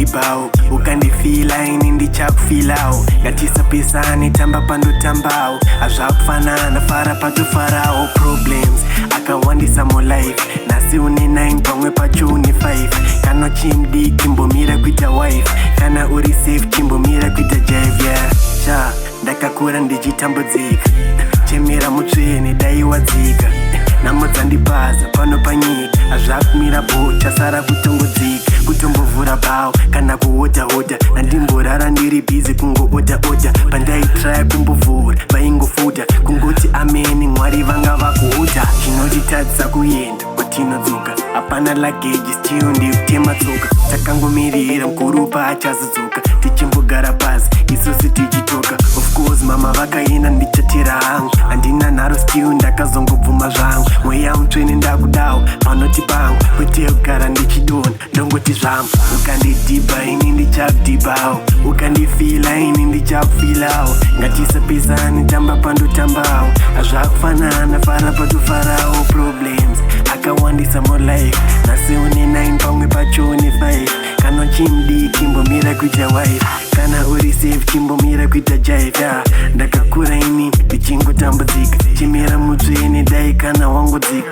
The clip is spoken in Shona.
ndibao ukandifila ini ndichakufilao ngatisapesani tamba pandotambao azvakufanana fara patofarawo problems akawandisa mulife nasi une 9 pamwe pacho une 5 kana chimdi chimbomira kuita wife kana uri safe chimbomira kuita jive yeah sha ndakakura ndichitambudzika chemera mutsvene daiwadzika namudzandipaza pano panyika azvakumira bo chasara kutongodzika kutombovhura bhawo kana kuhodhahodha nandimborara ndiri bhizi kungoodhaodha pandaitraya kumbovhura vaingofuta kungoti ameni mwari vanga vakuhuta chinotitadzisa kuenda kwatinodzoka hapana lageji still ndikutema tsoka takangomirira mukuru paachazodzoka tichimbogara pasi isusu tichitoka of course mama vakaenda ndichatira hangu handina nharo still ndakazongobvuma zvangu mweya mutsvene ndakudawo panoti pangu kwete kugara ndichidona ndongoti zvangu ukandidhibha ini ndichakudhibhawo ukandifila ini ndichakufilawo ngatisapesani tamba pandotambawo hazvakufanana fara patofarawo problems akawandisa mulife nasi une 9 pamwe pacho une 5 kana chimdi chimbomira kuita wife kana uri safe chimbomira kuita jive ndakakura ini ndichingotambudzika chimera mutsvene dai kana wangodzika